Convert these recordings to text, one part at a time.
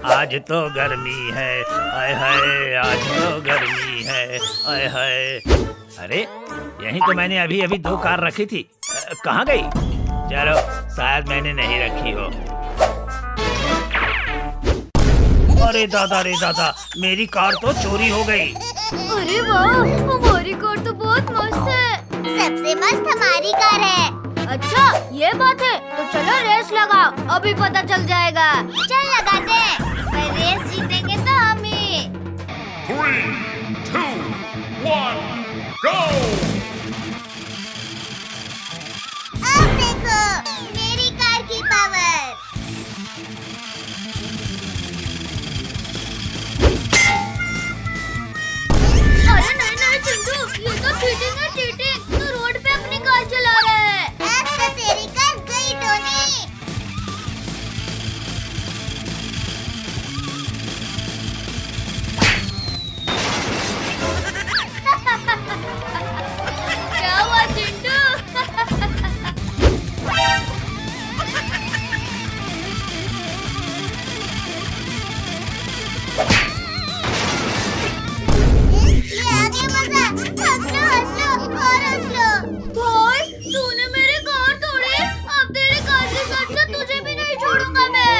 आज तो गर्मी है, आय हाय, आज तो गर्मी है, आय हाय। अरे यहीं तो मैंने अभी अभी 2 कार रखी थी, कहाँ गई? चलो शायद मैंने नहीं रखी हो। अरे दादा, मेरी कार तो चोरी हो गई। अरे वाह, हमारी कार तो बहुत मस्त है। सबसे मस्त हमारी कार है। अच्छा ये बात है, तो चलो रेस लगाओ, अभी पता चल जाएगा। चल लगाते हैं, पर रेस जीतेंगे तो हम ही। 3, 2, 1, go! अब देखो मेरी कार की पावर। अरे नहीं चिंटू, ये तो चीटिंग है, चीटिंग। तू रोड पे अपनी कार चला रहा है। अब तो तेरी कार गई टोनी। क्या हुआ चिंटू? ये आ गया मजा। हंस लो और हंस लो। भाई तूने मेरी कार तोड़ी, अब तेरी कार के साथ साथ तुझे भी नहीं छोड़ूंगा मैं।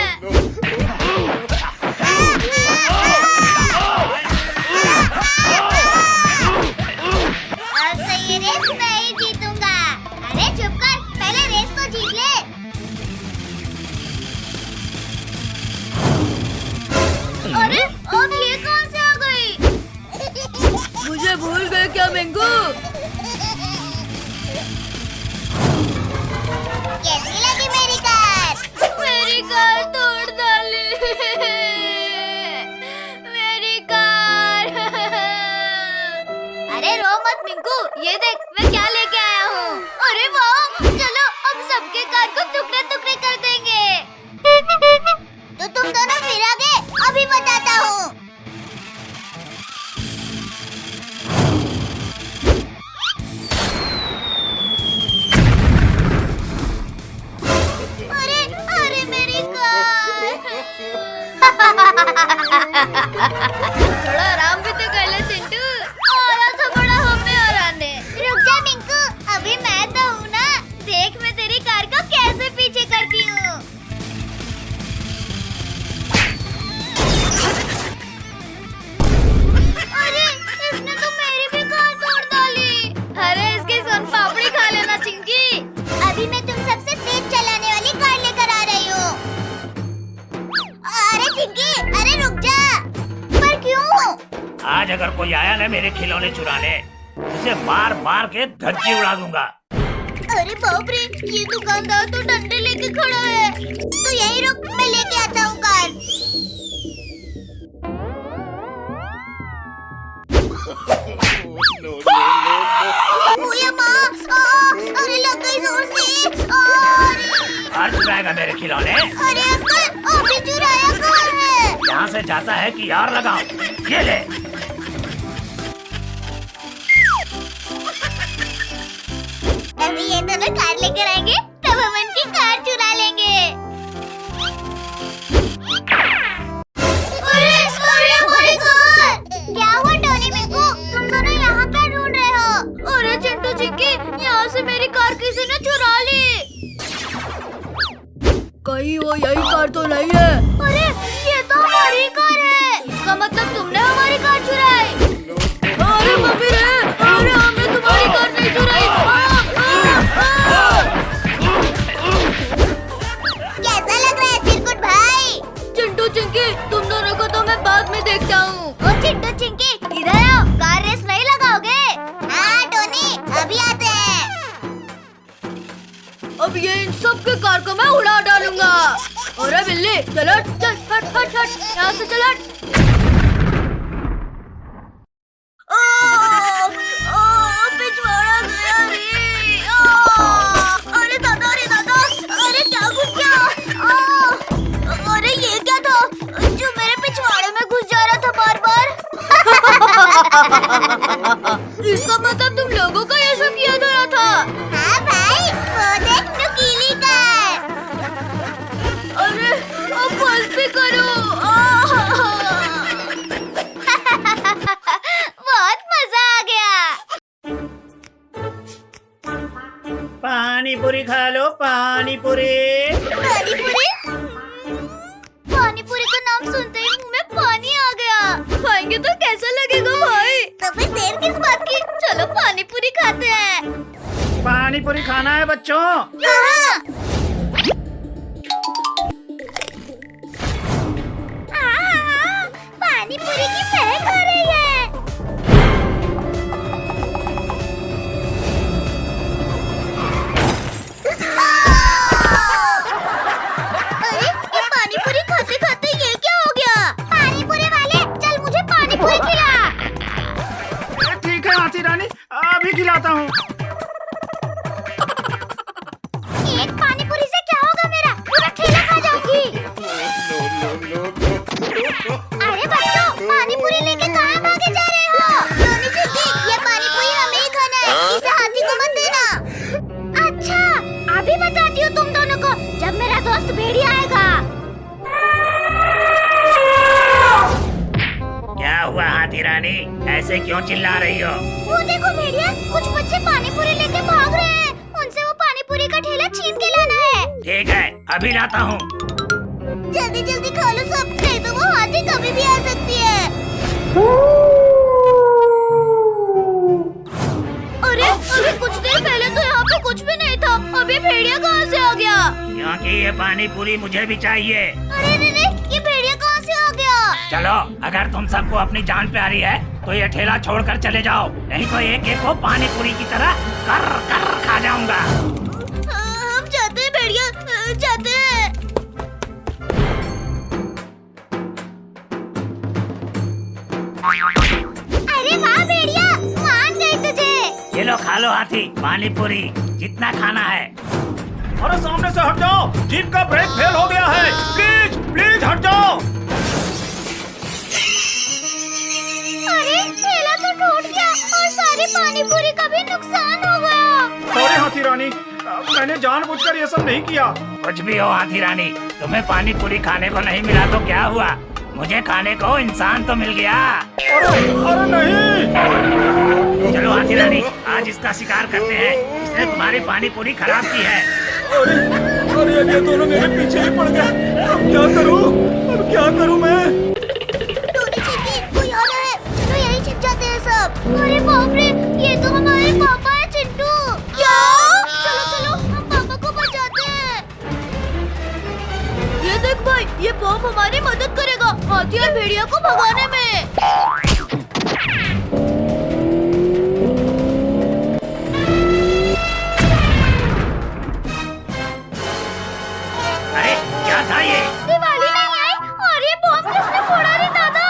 अब तो ये रेस मैं ही जीतूंगा। अरे चुप कर, पहले रेस तो जीत ले। अरे अब ये कहाँ से आ गई? मुझे भूल गए क्या मेंगू? कैसी लगी मेरी कार? मेरी कार तोड़ डाली। मेरी कार। अरे रो मत मिंकू, ये देख मैं क्या लेके आया हूँ। अरे वाह, चलो अब सबके कार को टुकड़े टुकड़े कर देंगे। तो तुम दोनों फिर आ गए, अभी बताता हूँ। अरे मेरी कार। थोड़ा आराम भी तो कर ले चिंटू। आया था बड़ा हमें हराने। रुक जा मिंकू, अभी मैं तो हूँ ना। देख मैं तेरी कार को कैसे पीछे करती हूँ। अरे इसने तो मेरी भी कार तोड़ डाली। अरे इसकी सोन पापड़ी खा लेना चिंकी। अभी मैं तुम सबसे तेज चलाने वाली कार लेकर आ रही हूँ। अरे चिंकी, अरे रुक जा। पर क्यों? आज अगर कोई आया ना मेरे खिलौने चुराने, उसे मार मार के धज्जी उड़ा दूंगा। अरे बाप रे, ये दुकानदार तो डंडे लेके खड़ा है। तो यहीं रुक, मैं लेके आता हूँ कार। ओए माँ, अरे लग गई जोर से। अरे कार चुराएगा मेरे खिलौने? अरे अंकल, अभी चुराया कहाँ है? यहाँ से जाता है कि यार लगाओ, ये ले। अभी ये दोनों कार लेकर आएंगे, तब हम इनकी कार चुरा लेंगे। अरे हमारी कार! क्या हुआ टोनी मिंकू? तुम दोनों यहाँ क्या ढूंढ रहे हो? अरे चिंटू चिक्की, यहाँ से मेरी कार किसी ने चुरा ली। कहीं वो यही कार तो नहीं है। अरे ये तो हमारी कार है। इसका मतलब तुमने हमारी कार चुराई। अरे मम्मी रे, अरे हमने तुम्हारी कार नहीं चुराई। कैसा लग रहा है चिरकुट भाई? चिंटू चिंकी, तुम दोनों को तो मैं बाद में देखता हूँ। ओ चिंटू चिंकी, इधर आओ। कार रेस नहीं लगाओगे? हाँ टोनी, अभी आते हैं। अब ये इन सब के कार को मैं उड़ा डालूंगा। अरे बिल्ली चल हट, चल हट हट हट, यहाँ से चल हट। पिछवाड़ा गया रे। अरे दादा, अरे क्या घुस गया? अरे ये क्या था जो मेरे पिछवाड़े में घुस जा रहा था बार बार? इसका मतलब तुम लोगों का ये सब किया गया था। हाँ भाई, वो देख नुकीली कार। अरे अब बस भी करो। पूरी। पानी पूरी? पानी पूरी का नाम सुनते ही मुंह में पानी आ गया। खाएंगे तो कैसा लगेगा भाई? तो फिर देर किस बात की? चलो पानी पूरी खाते हैं। पानी पूरी खाना है बच्चों। हाँ। पानी पूरी की महक आ रही है। अरे ये पानी पूरी खाते खाते ये क्या हो गया? पानी पूरी वाले चल मुझे पानी पूरी खिला। ठीक है हाथी रानी, अभी खिलाता हूँ। एक पानी पूरी से क्या होगा मेरा? पूरा ठेला खा जाऊंगी। अरे बच्चों, पानी पूरी लेके कहाँ भागे जा रहे हो? रोनी चिट्टी, ये पानी पूरी हमें ही खाना है, इसे हाथी को मत देना। अच्छा, अभी बताती हूँ तुम दोनों को, जब मेरा दोस्त भेड़िया आएगा। क्या हुआ हाथी रानी, ऐसे क्यों चिल्ला रही हो? वो देखो भेड़िया, कुछ बच्चे पानी पूरी लेके भाग रहे हैं। उनसे वो पानी पूरी का ठेला छीन के लाना है। ठीक है, अभी लाता हूँ। जल्दी जल्दी खा लो सब, नहीं तो वो हाथी कभी भी आ सकती है। अरे अभी कुछ देर पहले तो यहाँ पे कुछ भी नहीं था, अभी भेड़िया कहाँ से आ गया? क्योंकि ये पानी पूरी मुझे भी चाहिए। अरे ये भेड़िया कहाँ से आ गया? चलो, अगर तुम सबको अपनी जान प्यारी है तो ये ठेला छोड़कर चले जाओ, नहीं तो एक एक को पानी पूरी की तरह कर कर खा जाऊंगा। हम जाते हैं भेड़िया, जाते हैं। अरे वाह भेड़िया, मान गई तुझे। ये लो खा लो हाथी, पानी पूरी जितना खाना है। अरे सामने से हट जाओ, जीप का ब्रेक फेल हो गया है। प्लीज प्लीज हट जाओ। अरे ठेला तो टूट गया और सारी पानी पूरी का भी नुकसान हो गया। सॉरी हाथी रानी, मैंने जानबूझकर ये सब नहीं किया। कुछ भी हो हाथी रानी, तुम्हें पानी पूरी खाने को नहीं मिला तो क्या हुआ, मुझे खाने को इंसान तो मिल गया। अरे नहीं। चलो हाथी रानी, आज इसका शिकार करते हैं, इसने तुम्हारी पानी पूरी खराब की है। अरे अब ये दोनों मेरे पीछे ही पड़ गए। अब क्या करूं मैं? टोनी चिट्टी, कोई आ रहा है, चलो यहीं छिप जाते हैं सब। अरे बाप रे, ये तो हमारे पापा है चिंटू। क्या? चलो चलो, हम पापा को बचाते हैं। ये देख भाई, ये बम हमारी मदद करेगा हाथी और भेड़िया को भगाने में। अरे क्या था ये? दिवाली नहीं आई और ये बम किसने फोड़ा रे दादा?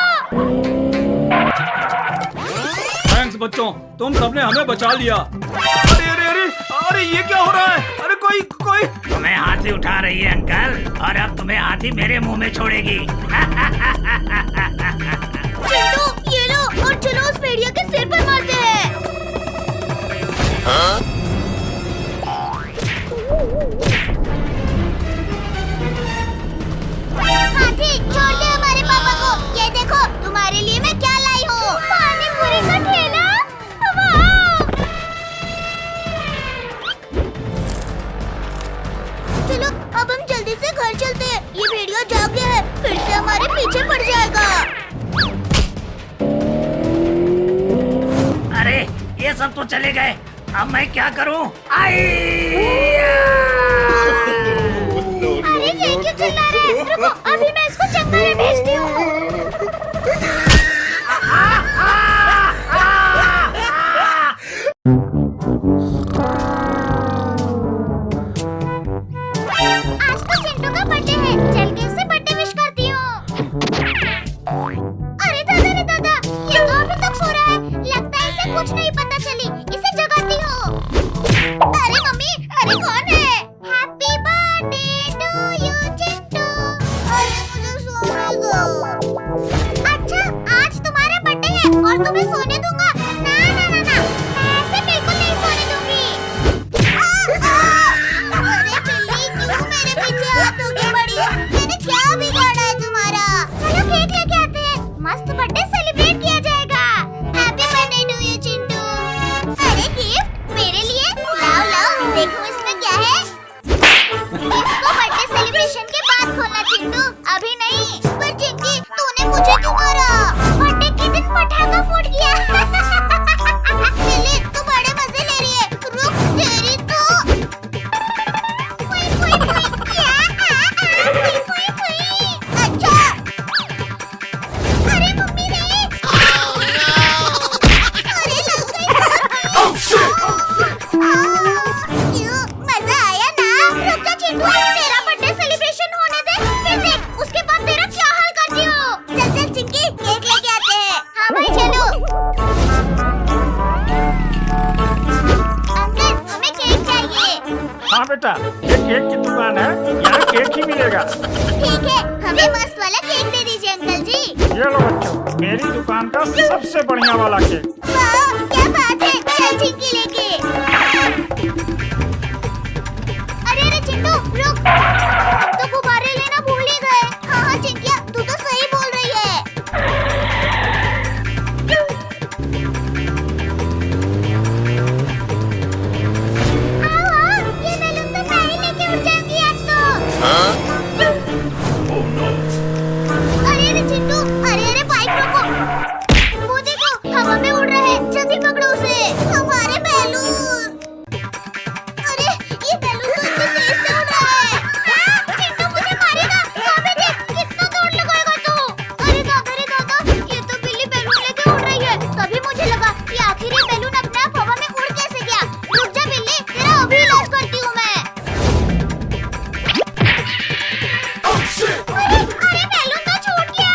थैंक्स बच्चों, तुम सबने हमें बचा लिया। अरे अरे अरे अरे ये क्या हो रहा है? अरे कोई तुम्हें हाथी उठा रही है अंकल, और अब तुम्हें हाथी मेरे मुंह में छोड़ेगी। चिंटू ये लो, और चलो उस भेड़िया के सिर पर मारते हैं। हाथी छोड़ दे हमारे पापा को। ये देखो तुम्हारे लिए मैं क्या लाई हूँ, पानी पूरी का ठेला। वाह! चलो अब हम जल्दी से घर चलते हैं, ये भेड़िया जाग गया है, फिर से हमारे पीछे पड़ जाएगा। अरे ये सब तो चले गए, अब मैं क्या करूं? अरे ये क्यों चिल्ला रहे हैं? रुको, अभी मैं इसको जंगल में भेजती हूँ। आज तो चिंटू का बर्थडे है, चल के इससे बर्थडे विश करती हूँ। अरे दादा रे दादा, ये तो अभी तक सो रहा है, लगता है इसे कुछ नहीं पता चली, इसे जगाती हूँ। अरे मम्मी, अरे कौन है? Happy birthday to you Chintu. अरे मुझे सोने दो। अच्छा, आज तुम्हारा बर्थडे है और तुम्हें सोने दूंगा? ना ना ना ना, मैं ऐसे बिल्कुल नहीं सोने दूंगी। अरे बिल्ली, क्यों मेरे पीछे हाथों की बड़ी? मैंने क्या बिगाड़ा है तुम्हारा? चलो केक लेके आते हैं, मस्त बर्थडे सेलिब्रेट किया जाएगा। Happy birthday to you Chintu. अरे गिफ्ट मेरे लिए? लाओ लाओ, देखो इसमें क्या बेटा, ये केक की दुकान है, यहाँ केक ही मिलेगा। ठीक है, हमें मस्त वाला केक दे दीजिए अंकल जी। ये लो बच्चों, मेरी दुकान का सबसे बढ़िया वाला केक। वाह, क्या बात है, चल चिंकी लेके। अरे चिंटू रुक, तो गुब्बारे लेना भूल ही गए। हाँ हाँ चिंकिया, तू तो सही बोल रही है। ये बैलून तो मैं ही लेके उड़ जाऊंगी आज तो। अरे चिंटू, अरे बाइक रोको। वो देखो, हवा में उड़ रहे हैं, जल्दी पकड़ो उसे। हमारे बैलून। अरे ये बैलून तो इतनी तेज से उड़ रहा है। चिंटू मुझे मारेगा। वहाँ पे देख, कितना दौड़ लगाएगा तू। अरे दादा, ये तो बिल्ली बैलून लेके उड़ रही है। तभी मुझे लगा कि आखिर ये बैलून अपने आप हवा में उड़ कैसे गया। रुक जा बिल्ली, तेरा अभी इलाज करती हूँ मैं। अरे बैलून तो छूट गया।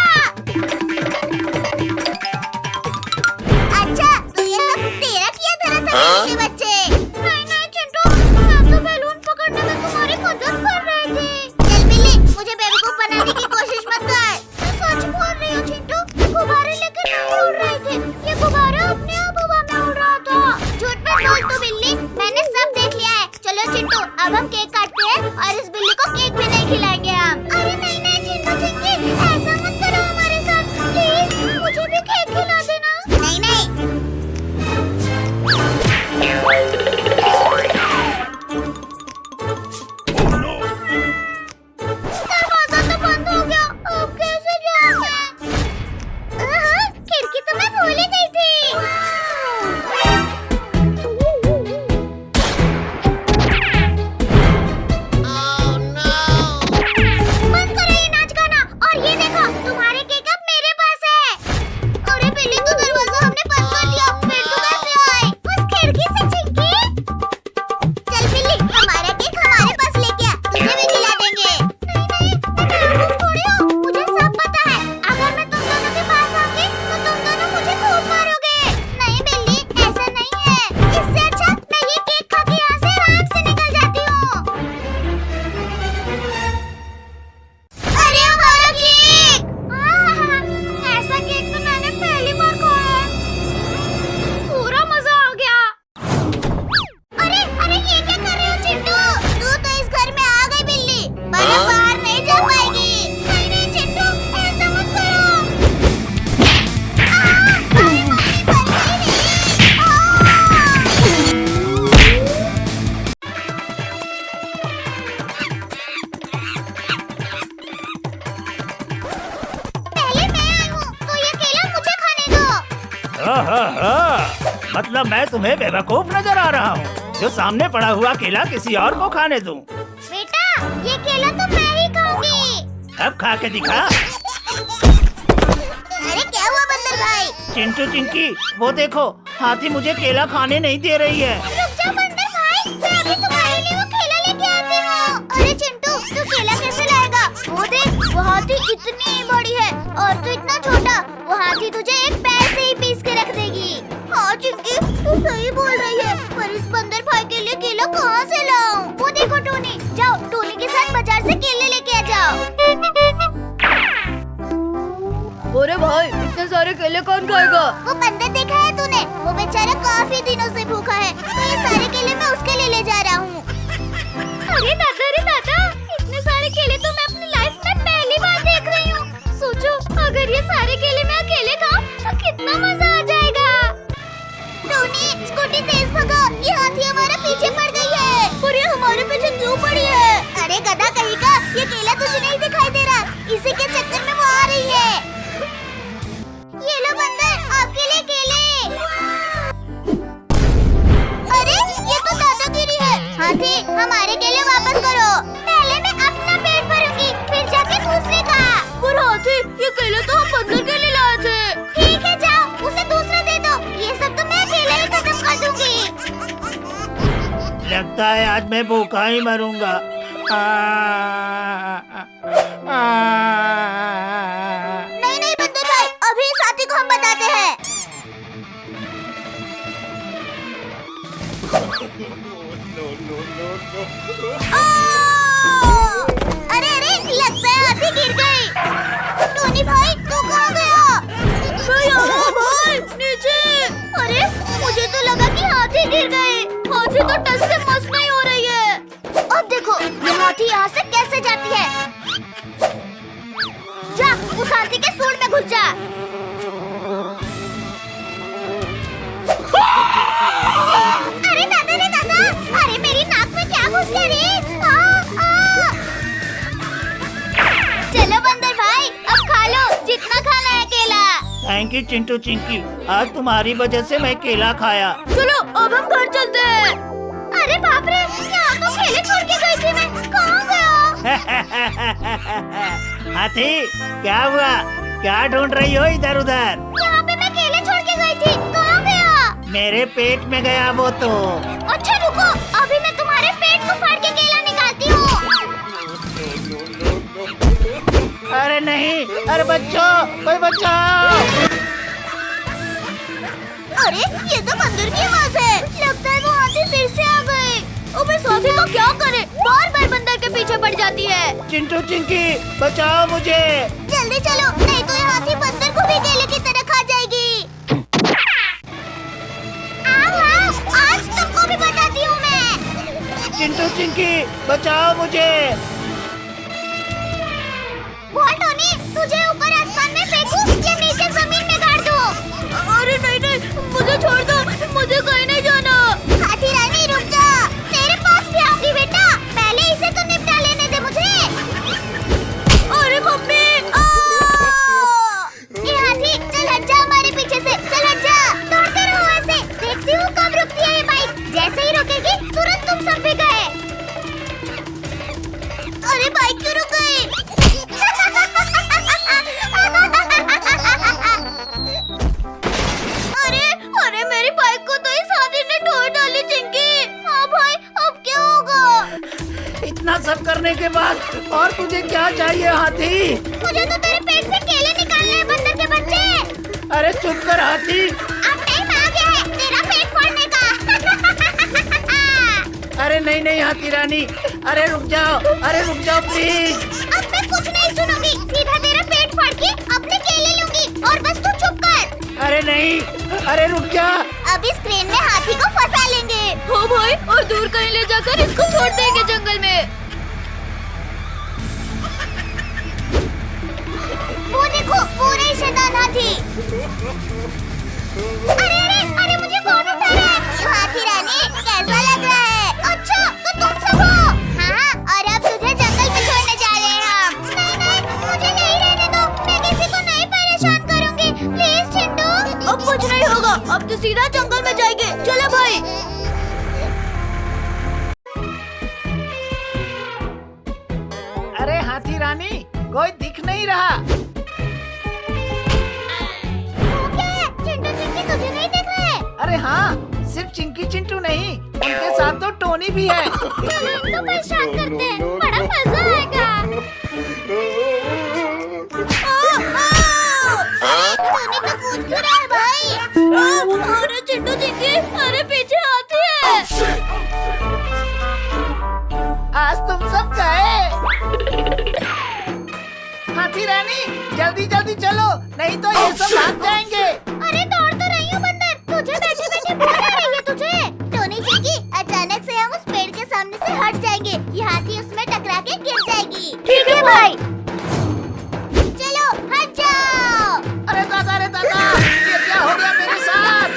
अच्छा, तो ये सब तेरा किया धरा था मेरे बच्चे। नहीं चिंटू, मैं तो बैलून पकड़ने में तुम्हारी मदद कर रही थी। चल बिल्ली, मुझे बेवकूफ बनाने की कोशिश मत कर। मैं सच बोल रही हूँ चिंटू, गुब्बारे लेकर नहीं उड़ रहे थे। ये गुब्बारा अपने आप हवा में उड़ रहा था। झूठ मत बोल तू बिल्ली, मैंने सब देख लिया है। चलो चिंटू, अब हम केक काटते हैं और इस बिल्ली को केक भी नहीं खिलाएंगे हम। अरे नहीं चिंटू चिंकी, ऐसा मत करो हमारे साथ प्लीज, मुझे भी केक खिला देना। नहीं दरवाजा तो बंद हो गया, अब कैसे जाऊं मैं? खिड़की तो मैं भूल ही गई थी। बंद करो ये नाच गाना, और ये देखो तुम्हारे केक अब मेरे पास है। अरे बिल्ली, तो दरवाजा हमने बंद कर दिया, फिर तू कैसे आई? उस खिड़की से चिंकी। चल बिल्ली, हमारा केक हमारे पास लेके आ, तुझे भी खिला देंगे। नहीं मैं बेवकूफ थोड़ी हूँ, मुझे सब पता है। अगर मैं तुम दोनों के पास आऊंगी तो तुम दोनों मुझे खूब मारोगे। नहीं बिल्ली, ऐसा नहीं है। इससे अच्छा मैं ये केक खा के यहाँ से आराम से निकल जाती हूँ। अरे हमारा केक! ऐसा केक तो मैंने पहली बार खाया है। पूरा मजा आ गया। अरे ये क्या कर रहे हो चिंटू? तू तो इस घर में आ गई बिल्ली, पर अब बाहर नहीं जा पाएगी। नहीं चिंटू, ऐसा मत करो। अरे मम्मी, बच गई पहले मैं आई हूँ, तो ये केला मुझे खाने दो। मतलब मैं तुम्हें बेवकूफ नजर आ रहा हूँ जो सामने पड़ा हुआ केला किसी और को खाने दूं। बेटा, ये केला तो मैं ही खाऊंगी। अब खा के दिखा। अरे क्या हुआ बंदर भाई? चिंटू चिंकी, वो देखो, हाथी मुझे केला खाने नहीं दे रही है। रुक जा बंदर भाई, मैं अभी तुम्हारे लिए वो केला लेके आती हूँ। अरे चिंटू, तू केला कैसे लाएगा? वो देख, वो हाथी इतनी बड़ी है और तू इतना छोटा। वो हाथी तुझे एक पैर से ही पीस के रख देगी। हाँ चिंकी, तू सही बोल रही है, पर इस बंदर भाई के लिए केला कहाँ से लाऊं? वो देखो टोनी, जाओ टोनी के साथ बाजार से केले लेके आ जाओ। अरे भाई, इतने सारे केले कौन खाएगा? वो बंदर देखा है तूने? वो बेचारा काफी दिनों से भूखा है, तो ये सारे केले मैं उसके लिए ले जा रहा हूँ। अरे दादा, इतने सारे केले तो मैं अपनी लाइफ में पहली बार देख रही हूँ। सोचो, अगर ये सारे केले मैं अकेले खाऊं तो कितना मजा आ जाएगा। टोनी, स्कूटी तेज भगाओ, ये हाथी हमारे पीछे पड़ गई है। और ये हमारे पीछे क्यों पड़ी है? अरे गधा कहीं का, ये केला तुझे नहीं दिखाई दे रहा, इसी के चक्कर में वो आ रही है। ये लो बंदर, आपके लिए केले। अरे ये तो दादागिरी है। हाथी, हमारे केले वापस करो। पहले मैं अपना पेट भरूंगी, फिर जाके दूसरे का। पर हाथी, ये केले तो हम बंदर के लिए लाए थे। ठीक है, जाओ उसे दूसरा दे दो, ये सब तो मैं अकेले ही खत्म कर दूंगी। लगता है आज मैं भूखा ही मरूंगा। नहीं बंदर भाई, अभी साथी को हम बताते हैं। no, no, no. अरे अरे, लगता है हाथी गिर गई। टोनी भाई, तू कहाँ गया? मैं यहाँ भाई, नीचे। अरे, मुझे तो लगा कि हाथी गिर गए। हाथी तो टस से मस नहीं हो रही है। अब देखो, ये हाथी यहाँ से कैसे जाती है। जा, उस हाथी के सूंड में घुस जा। अरे दादा रे दादा, अरे मेरी नाक में क्या घुस गया रे? चलो बंदर भाई, अब खा लो जितना खाना है केला। थैंक यू चिंटू चिंकी, आज तुम्हारी वजह से मैं केला खाया। चलो अब हम घर चलते हैं। अरे बाप रे, यहाँ तो केले छोड़ के गई थी मैं, कहाँ गया? हाथी, क्या हुआ? क्या ढूंढ रही हो इधर उधर? यहाँ पे मैं केले छोड़ के गई थी, कहाँ गया? मेरे पेट में गया वो तो। अच्छा रुको, अभी मैं तुम्हारे पेट को फाड़ के केला निकालती हूँ। अरे नहीं, अरे बच्चों, कोई बचाओ। अरे ये तो बंदर की आवाज है, लगता है वो हाथी फिर से आ गए। अबे साथी तो क्या करे, बार बार बंदर के पीछे पड़ जाती है। चिंटू चिंकी, बचाओ मुझे। जल्दी चलो, नहीं तो ये हाथी बंदर को भी केले की तरह खा जाएगी। आओ, आज तुमको भी बताती हूँ मैं। चिंटू चिंकी, बचाओ मुझे। बोल टोनी, तुझे ऊपर आसमान में फेंकूं या नीचे जमीन में गाड़ दूं? अरे नहीं नहीं, मुझे छोड़ दो, मुझे कहीं नहीं जाना। हाथी रानी रुक जा, तेरे पास भी आऊंगी बेटा, पहले इसे तो निपटा लेने दे मुझे। अरे मम्मी, ये हाथी, चल हट जा हमारे पीछे से, चल हट जा। दौड़ते रहो ऐसे, देखती हूँ कब रुकती है ये बाइक। जैसे ही रुकेगी, तुरंत तुम सब भी गए। अरे बाइक क्यों रुक गई? अरे मेरी बाइक को तो इस हाथी ने तोड़ डाली चिंकी। हाँ भाई, अब क्या होगा? इतना सब करने के बाद और तुझे क्या चाहिए हाथी? मुझे तो तेरे पेट से केले निकालने हैं बंदर के बच्चे। अरे चुप कर हाथी। अब टाइम आ गया है तेरा पेट फोड़ने का। अरे नहीं नहीं हाथी रानी, अरे रुक जाओ, अरे रुक जाओ प्लीज। अब मैं कुछ नहीं सुनूंगी, सीधा तेरा पेट फाड़ के अपने केले लूंगी और बस तू चुप कर। अरे नहीं, अरे रुक जा। अब इस क्रेन में हाथी को फंसा लेंगे। हो भाई, और दूर कहीं ले जाकर इसको छोड़ देंगे जंगल में। वो देखो, पूरे शैतान हाथी। अरे अरे अरे, मुझे कौन उठा रहा है? हाथी रानी, कैसा लग रहा है? अच्छा, तो तुम सब हो? हाँ, और अब तुझे जंगल में छोड़ने जा रहे हैं हम। नहीं नहीं, मुझे नहीं रहने दो, मैं किसी को नहीं परेशान करूंगी, प्लीज चिंटू। अब कुछ नहीं होगा, अब तो सीधा जंगल में जाएंगे। चलो भाई। अरे हाथी रानी, कोई दिख नहीं रहा। चिंटू चिंकी तुझे नहीं देख रहे? अरे हाँ, सिर्फ चिंकी चिंटू नहीं, उनके साथ तो टोनी भी है। चलो इनको परेशान करते हैं, बड़ा मजा आएगा। टोनी तो कूद क्यों रहा है भाई? अरे चिंटू चिंकी, अरे पीछे हाथी है। आज तुम सब गए। हाथी रानी, जल्दी जल्दी चलो, नहीं तो ये सब भाग जाएंगे। अरे दौड़ तो रही हूँ बंदर, तुझे बैठे बैठे भूख आ रही है तुझे? टोनी चिंकी, अचानक से हम उस पेड़ के सामने से हट जाएंगे, ये हाथी उसमें टकरा के गिर जाएगी। ठीक है भाई। चलो हट जाओ। अरे दादा, ये क्या हो गया मेरे साथ?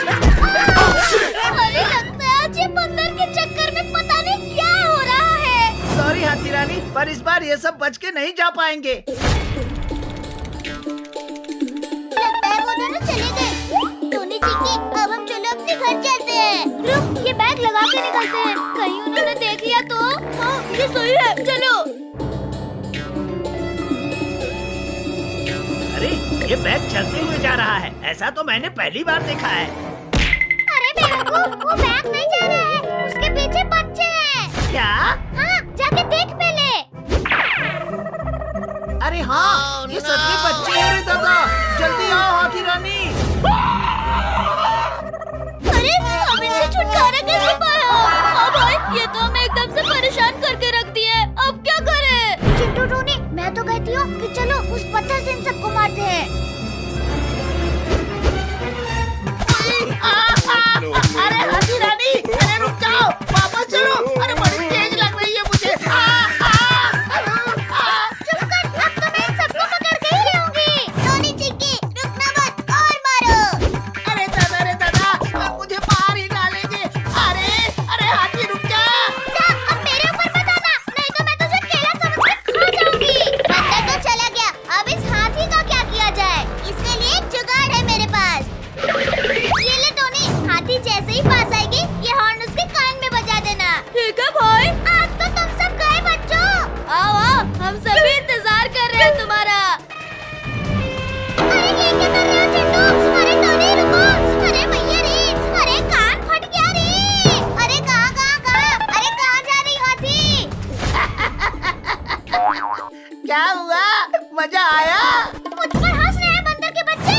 अरे लगता है आज ये बंदर के चक्कर में पता नहीं क्या हो रहा है। सॉरी हाथी रानी, पर इस बार ये सब बच के नहीं जा पाएंगे। लगता है वो दोनों चले गए। टोनी चिंकी, अब हम चलो अपने घर चलते हैं। रुक, ये बैग लगा के निकलते हैं, कहीं उन्होंने देख लिया तो। हाँ, ये सही है, चलो। अरे ये बैग चलते हुए जा रहा है, ऐसा तो मैंने पहली बार देखा है। अरे बेवकूफ, वो बैग नहीं जा रहा है, उसके पीछे बच्चे हैं। क्या? हाँ, जाके देख पहले। अरे हाँ, ये सच में बच्चे हैं रे दादा, जल्दी आओ हाथी रानी। अरे हम इनसे छुटकारा कैसे पाया? हाँ भाई, ये तो हमें एकदम से परेशान क्या हुआ? मजा आया? मुझ पर हंस रहे हैं बंदर के बच्चे।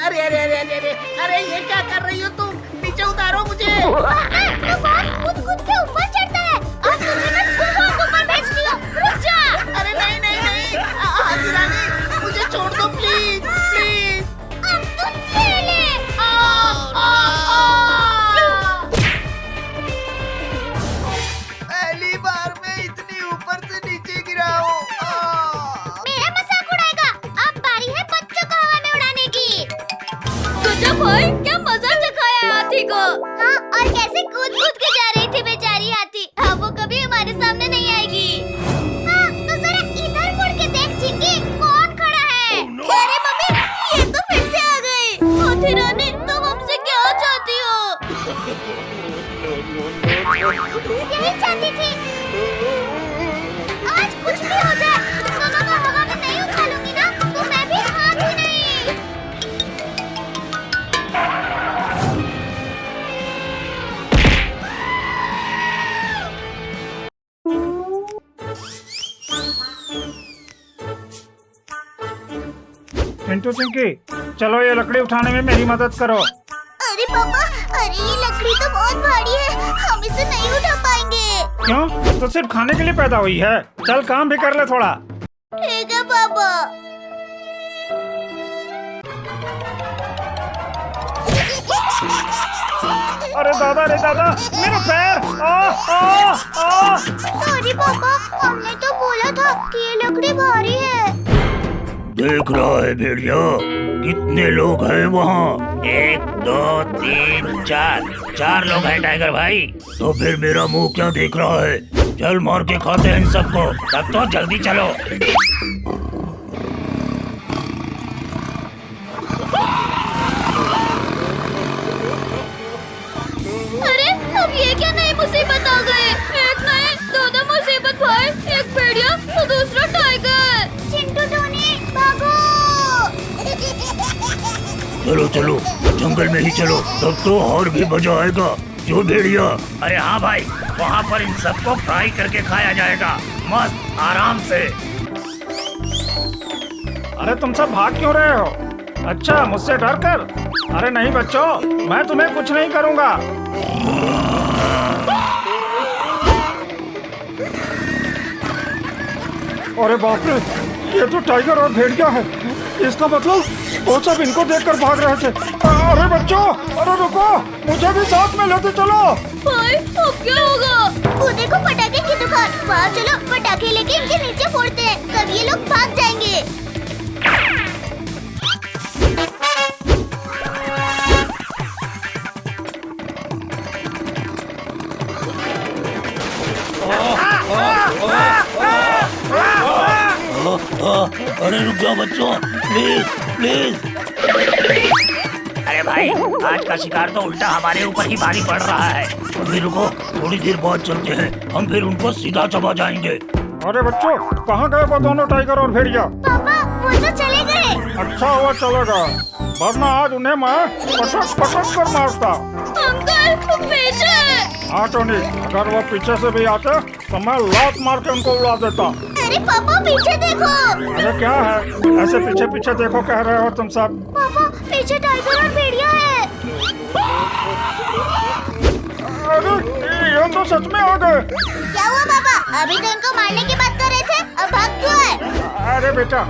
अरे अरे अरे अरे अरे अरे ये क्या कर रही हो तुम? नीचे उतारो मुझे। कूद कूद के ऊपर चढ़ता है। आज तुझे मैं तूफान ऊपर भेज दी हूँ। रुक जा। अरे नहीं नहीं नहीं, हाथी रानी मुझे छोड़ दो प्लीज प्लीज। अब तुम ले ले। पहली बार मैं इतनी ऊपर से नीचे गिरा हूँ। मेरा मजाक उड़ाएगा। अब बारी है बच्चों को हवा में उड़ाने की। गजब भाई, क्या मजा चखाया है हाथी को। हाँ, और कैसे कूद कूद के जा रही थी बेचारी हाथी। अब वो कभी हमारे सामने नहीं आएगी। हाँ, तो जरा इधर मुड़ के देख चिंकी, कौन खड़ा है? अरे मम्मी, ये तो फिर से आ गई। हाथी रानी, तुम हमसे क्या चाहती हो? यही चाहती थी। आज कुछ भी हो जाए, तुम दोनों को हवा में नहीं उछालूंगी ना, तो मैं भी हाथ ही नहीं। चिंटू चिंकी, चलो ये लकड़ी उठाने में मेरी मदद करो। अरे पापा, अरे ये लकड़ी तो बहुत भारी है, हम इसे नहीं उठा पाएंगे। क्यों? तो सिर्फ खाने के लिए पैदा हुई है। चल काम भी कर ले थोड़ा। ठीक है पापा। अरे दादा मेरा पैर। सॉरी पापा, हमने तो बोला था कि ये लकड़ी भारी है। देख रहा है भेड़िया, कितने लोग हैं वहाँ? 1 2 3 4 लोग हैं टाइगर भाई। तो फिर मेरा मुंह क्या देख रहा है? चल मार के खाते हैं इन सबको। तब तो जल्दी चलो। अरे अब ये क्या नई मुसीबत आ गई? एक नहीं, 2 मुसीबत भाई। एक भेड़िया तो दूसरा टाइगर। चिंटू टोनी भागो। चलो जंगल में ही चलो, तब तो और भी मजा आएगा। जो भेड़िया। अरे हाँ भाई, वहाँ पर इन सबको फ्राई करके खाया जाएगा, मस्त आराम से। अरे तुम सब भाग क्यों रहे हो? अच्छा, मुझसे डर कर? अरे नहीं बच्चों, मैं तुम्हें कुछ नहीं करूँगा। अरे बाप रे, ये तो टाइगर और भेड़िया है। इसका मतलब वो सब इनको देखकर भाग रहे थे। अरे बच्चों, अरे रुको, मुझे भी साथ में लेते चलो। भाई अब क्या होगा? वो देखो पटाखे की दुकान, वहाँ चलो पटाखे लेके इनके नीचे फोड़ते हैं, तब ये लोग भाग जाएंगे। अरे रुक जाओ बच्चों, प्लीज। अरे भाई, आज का शिकार तो उल्टा हमारे ऊपर ही भारी पड़ रहा है। अभी रुको, थोड़ी देर बाद चलते हैं, हम फिर उनको सीधा चबा जाएंगे। अरे बच्चों, कहाँ गए वो दोनों टाइगर और भेड़िया? पापा, वो तो चले गए। अच्छा हुआ चलेगा, वरना आज उन्हें मैं पटक कर मारता। अंकल, वो पीछे। हाँ टोनी, अगर वो पीछे से भी आते तो मैं लात मार के उनको उड़ा देता। अरे पापा, पीछे देखो। अरे क्या है, ऐसे पीछे पीछे देखो कह रहे हो तुम सब? पापा, पीछे टाइगर और भेड़िया है। अरे ये तो सच में आ गए। क्या हुआ पापा? अभी तो इनको मारने की बात कर रहे थे, अब भाग क्यों है? अरे बेटा,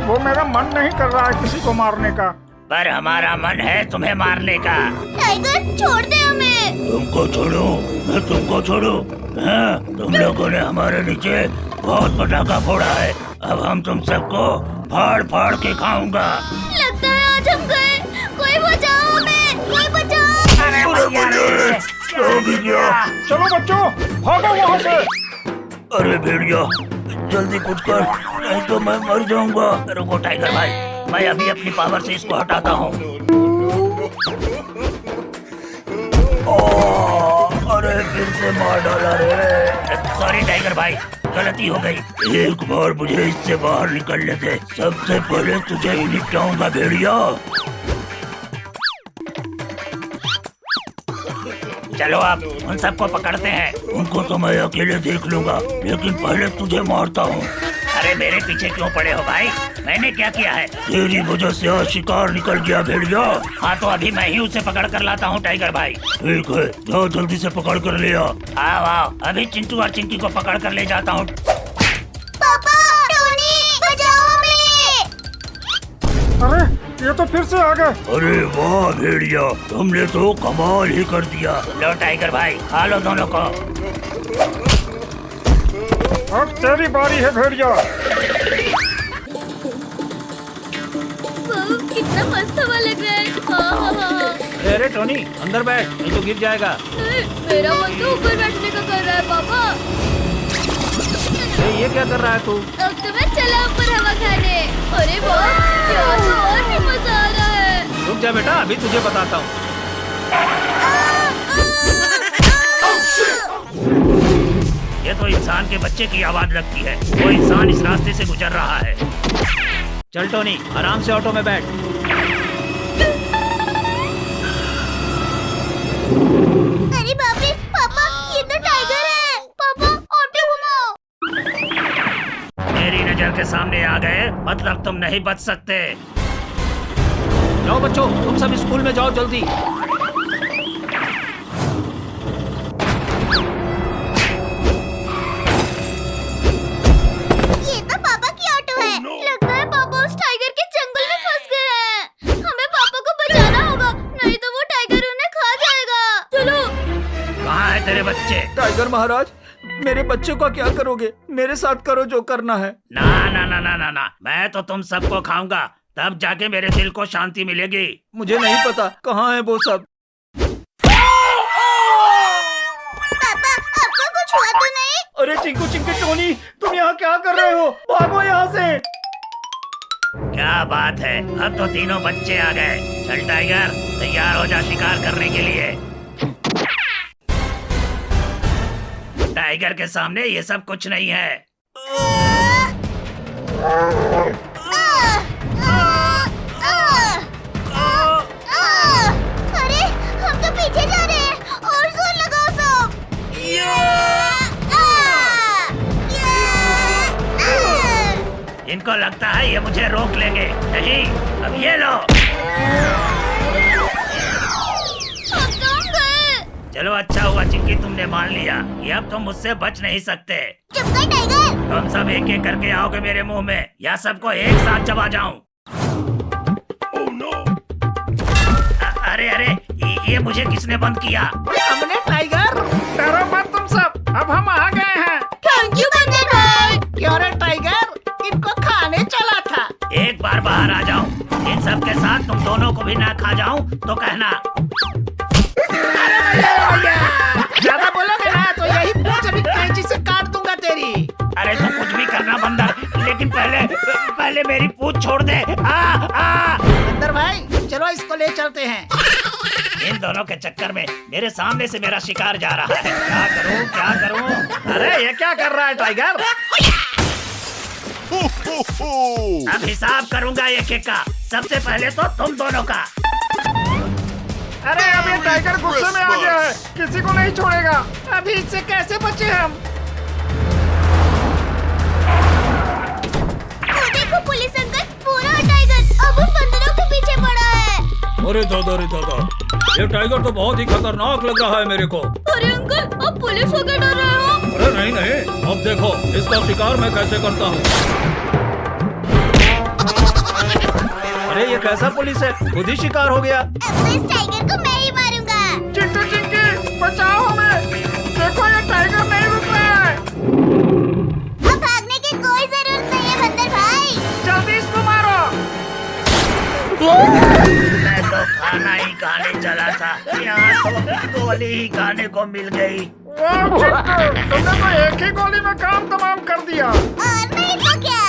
वो मेरा मन नहीं कर रहा है किसी को मारने का। पर हमारा मन है तुम्हें मारने का। टाइगर, छोड़ दे हमें। तुमको छोड़ू? मैं तुमको छोड़ू? हाँ, तुम लोगों ने हमारे नीचे बहुत पटाखा फोड़ा है, अब हम तुम सबको फाड़ फाड़ के खाऊंगा। लगता है आज हम गए। कोई बचाओ हमें, कोई बचाओ। चलो बच्चों, भागो वहाँ से। अरे भेड़िया, जल्दी कुछ कर, नहीं तो मैं मर जाऊंगा। रुको टाइगर भाई, मैं अभी अपनी पावर से इसको हटाता हूँ। अरे फिर से मार डाला रे। सॉरी टाइगर भाई, गलती हो गई। एक बार मुझे इससे बाहर निकलने दे, सबसे पहले तुझे ही निपटाऊंगा भेड़िया। चलो आप उन सबको पकड़ते हैं। उनको तो मैं अकेले देख लूंगा, लेकिन पहले तुझे मारता हूँ। अरे मेरे पीछे क्यों पड़े हो भाई? मैंने क्या किया है? तेरी वजह से आज शिकार निकल गया भेड़िया। हाँ तो अभी मैं ही उसे पकड़ कर लाता हूँ टाइगर भाई। ठीक है, जाओ जल्दी से पकड़ कर ले आओ। आओ आओ, अभी चिंटू और चिंकी को पकड़ कर ले जाता हूँ। पापा, टोनी, बचाओ हमें। अरे ये तो फिर से आ गए। अरे वाह भेड़िया, तुमने तो कमाल ही कर दिया। लो टाइगर भाई, खा लो दोनों को। अब तेरी बारी है भेड़िया। कितना मस्त हवा लग रहा है। अरे टोनी अंदर बैठ, नहीं तो गिर जाएगा। मेरा मन तो ऊपर बैठने का कर रहा है पापा। ये क्या कर रहा है तू? अब तो मैं चला ऊपर हवा खाने। अरे वाह, यहाँ तो और भी मजा आ रहा है। रुक जा बेटा, अभी तुझे बताता हूँ। ये तो इंसान के बच्चे की आवाज लगती है। वो इंसान इस रास्ते से गुजर रहा है। चल टोनी, आराम से ऑटो में बैठ। अरे बाप रे, पापा ये तो टाइगर है। पापा ऑटो घुमाओ। मेरी नजर के सामने आ गए, मतलब तुम नहीं बच सकते। जाओ बच्चों, तुम सब स्कूल में जाओ जल्दी। ये तो पापा की ऑटो है। लगता है पापा उस टाइगर के जंगल में फंस गए हैं। हमें पापा को बचाना होगा, नहीं तो वो टाइगर उन्हें खा जाएगा। चलो। कहाँ है तेरे बच्चे? टाइगर महाराज, मेरे बच्चे का क्या करोगे? मेरे साथ करो जो करना है। ना ना ना ना ना ना, मैं तो तुम सबको खाऊंगा, तब जाके मेरे दिल को शांति मिलेगी। मुझे नहीं पता कहाँ है वो सब। पापा आपको कुछ हुआ तो नहीं? अरे चिंकू चिंकी टोनी, तुम यहाँ क्या कर रहे हो? भागो यहाँ से। क्या बात है, अब तो तीनों बच्चे आ गए। चल टाइगर, तैयार हो जा शिकार करने के लिए। टाइगर के सामने ये सब कुछ नहीं है। अरे हम तो पीछे जा रहे हैं, और जोर लगाओ सब। इनको लगता है ये मुझे रोक लेंगे। नहीं, अब ये लो। हम तुम गए। चलो अच्छा हुआ चिंकी, तुमने मान लिया कि अब तुम मुझसे बच नहीं सकते। चुप कर टाइगर। तुम सब एक एक करके आओगे मेरे मुंह में, या सबको एक साथ चबा जाऊं। अरे अरे, ये मुझे किसने बंद किया? हमने टाइगर। डरो मत तुम सब, अब हम आ गए हैं। थैंक यू बंदर भाई। क्यों रे टाइगर, इनको खाने चला था। एक बार बाहर आ जाओ, इन सब के साथ तुम दोनों को भी ना खा जाऊं तो कहना। ज्यादा बोलोगे ना तो यही पूंछ अभी कैंची से काट दूंगा तेरी। अरे तुम कुछ भी करना बंदर, लेकिन पहले मेरी पूंछ छोड़ दे। बंदर भाई चलो इसको ले चलते हैं। इन दोनों के चक्कर में मेरे सामने से मेरा शिकार जा रहा है। क्या करूं क्या करूं? अरे ये क्या कर रहा है टाइगर? अब हिसाब करूंगा एक एक का। सबसे पहले तो तुम दोनों का। अरे अब ये टाइगर गुस्से में आ गया है, किसी को नहीं छोड़ेगा। अभी इससे कैसे बचे हम? देखो पुलिस अंकल, पूरा टाइगर अब उन बंदरों के पीछे पड़ा है। अरे दादा रे दादा, ये टाइगर तो बहुत ही खतरनाक लग रहा है मेरे को। अरे अंकल, अब पुलिस हो के डर रहे हो? अरे नहीं नहीं, अब देखो इसका शिकार मैं कैसे करता हूँ। अरे ये कैसा पुलिस है, खुद ही शिकार हो गया। अब तो इस टाइगर को मैं ही मारूंगा। चिंटू चिंकी बचाओ हमें, देखो ये टाइगर नहीं रुक रहा है। अब भागने की कोई जरूरत नहीं है बंदर भाई। जल्दी इसको मारो। मैं तो खाना ही खाने चला था, यहाँ तो गोली ही खाने को मिल गई। वाह चिंटू, तुमने तो एक ही गोली में काम तमाम कर दिया। और नहीं तो क्या।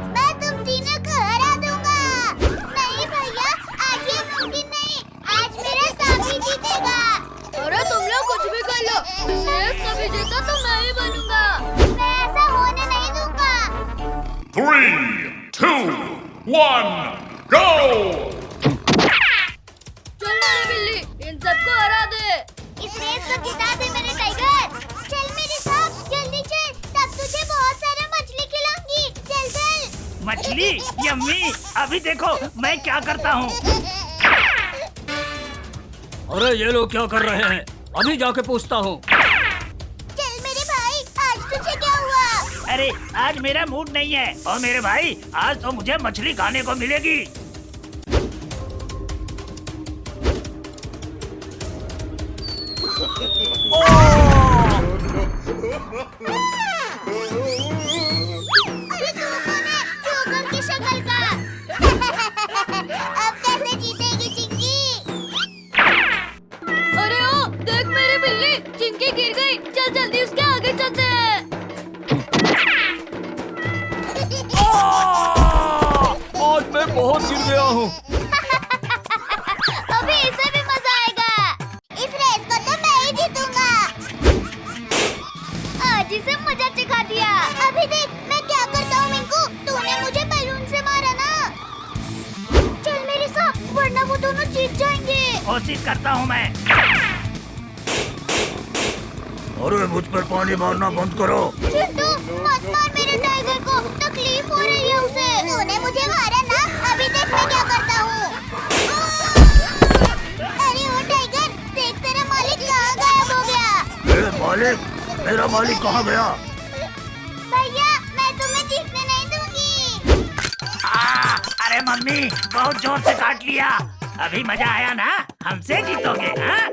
मैं तुम तीनों को हरा दूंगा। नहीं भैया, आज ये मुमकिन नहीं। आज मेरा साथी जीतेगा। अरे तुम लोग कुछ भी कर लो, शेष कभी जीता तो मैं ही बनूंगा। मैं ऐसा होने नहीं दूंगा। 3, 2, 1, go! चल मेरी बिल्ली, इन सबको हरा दे। इस रेस को जिता दे मेरे टाइगर। चल मेरे साथ मछली यम्मी। अभी देखो मैं क्या करता हूँ। अरे ये लोग क्या कर रहे हैं? अभी जाके पूछता हूँ। चल मेरे भाई, आज तुझे क्या हुआ? अरे आज मेरा मूड नहीं है। और मेरे भाई आज तो मुझे मछली खाने को मिलेगी। अरे तू कौन है? जोकर की शक्ल का। अब कैसे जीतेगी चिंकी? अरे ओ देख मेरी बिल्ली, चिंकी गिर गई। चल जल्दी उसके आगे चलते हैं। आज मैं बहुत गिर गया हूँ। अभी इसे भी मजा आएगा। इस रेस को तो मैं ही जीतूंगा। आज इसे मजा चखा दिया। अभी देख मैं क्या करता हूँ मिंकू। तूने मुझे बैलून से मारा ना। चल मेरे साथ, वरना वो दोनों जीत जाएंगे। कोशिश करता हूँ मैं। अरे मुझ पर पानी मारना बंद करो। चिंटू मत मार मेरे टाइगर को, तकलीफ हो रही है उसे। तूने मुझे मारा ना, अभी देख मैं क्या करता हूँ। अरे ओ टाइगर, देख तेरा मालिक कहाँ गायब हो गया। मेरा मालिक कहाँ गया? भैया मैं तुम्हें जीतने नहीं दूंगी। अरे मम्मी बहुत जोर से काट लिया। अभी मजा आया ना? हमसे जीतोगे हाँ?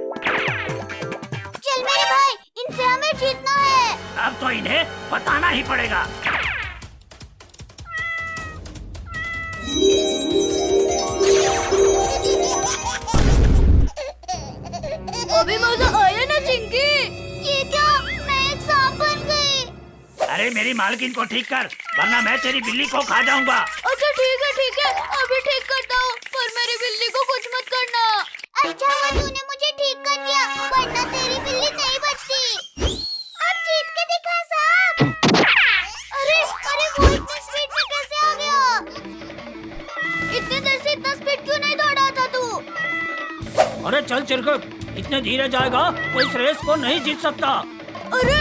चल मेरे भाई, इनसे हमें जीतना है। अब तो इन्हें बताना ही पड़ेगा। अभी मजा आया ना चिंकी? ये क्या, मैं एक सांप बन गई। अरे मेरी मालकिन को ठीक कर, वरना मैं तेरी बिल्ली को खा जाऊंगा। अच्छा ठीक है, अभी ठीक करता हूँ। पर मेरी बिल्ली को कुछ मत करना। अच्छा हुआ तूने मुझे ठीक कर दिया, वरना तेरी बिल्ली नहीं बचती। अब जीत के दिखा सांप। अरे वो इतनी स्पीड में कैसे आ गया? इतनी देर से इतना स्पीड क्यों नहीं दौड़ा था तू? अरे चल चिरकुट, इतने धीरे जाएगा तो इस रेस को नहीं जीत सकता। अरे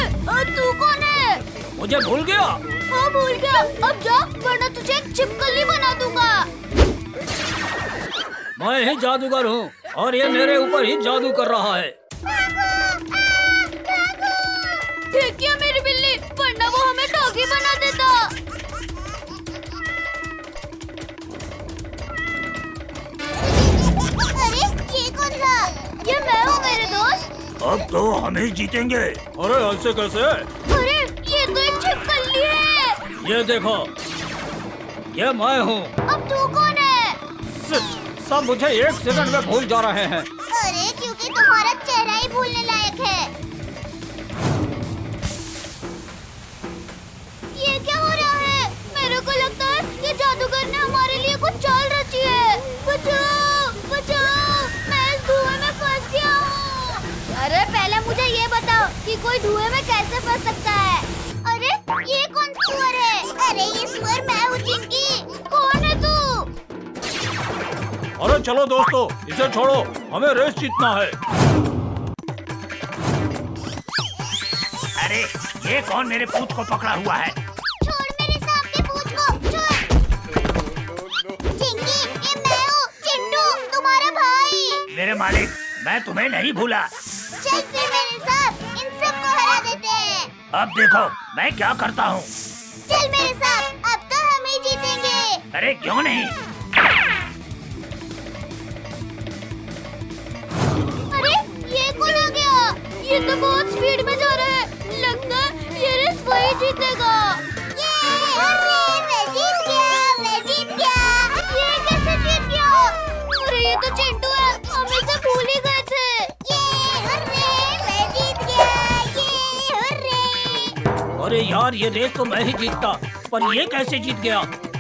तू कौन है? मुझे भूल गया। हाँ भूल गया। अब जा, वरना तुझे एक छिपकली बना दूंगा। मैं ही जादूगर हूँ और ये मेरे ऊपर ही जादू कर रहा है। ठीक किया मेरी बिल्ली, वरना वो हमें डॉगी बना देता। अरे ये कौन था? ये मैं हूँ मेरे दोस्त। अब तो हम ही जीतेंगे। अरे ऐसे कैसे? अरे ये तो एक छिपकली है। ये देखो, ये मैं हूँ। अब तू कौन है? सब मुझे एक सेकंड में भूल जा रहे हैं। अरे क्योंकि तुम्हारा चेहरा ही भूलने लायक है। ये क्या हो रहा है? मेरे को लगता है ये जादूगर ने हमारे लिए कुछ चाल रची है। बचाओ बचाओ, मैं इस धुएं में फंस गया हूँ। अरे पहले मुझे ये बताओ कि कोई धुएं में कैसे फंस सकता है? अरे ये कौन सुअर है? अरे ये सुअर मैं हूँ चिंकी। कौन है तू? अरे चलो दोस्तों, इसे छोड़ो, हमें रेस जीतना है। अरे ये कौन मेरे पूत को पकड़ा हुआ है? छोड़ मेरे सांप की पूंछ को, छोड़। चिंकी ये मैं हूँ, चिंटू तुम्हारा भाई। मेरे मालिक, मैं तुम्हें नहीं भूला। चल फिर मेरे साथ इन सबको हरा देते हैं। अब देखो मैं क्या करता हूँ। चल मेरे साथ, अब तो हम ही जीतेंगे। अरे क्यों नहीं? अरे ये कौन आ गया? ये तो बहुत स्पीड में जा रहा है। लगता है ये रेस वही जीतेगा। अरे मैं जीत गया। ये कैसे जीत गया? अरे ये तो चिंटू है, हम इसे भूल ही गए थे। अरे मैं जीत गया। अरे यार, ये रेस तो मैं ही जीतता, पर ये कैसे जीत गया?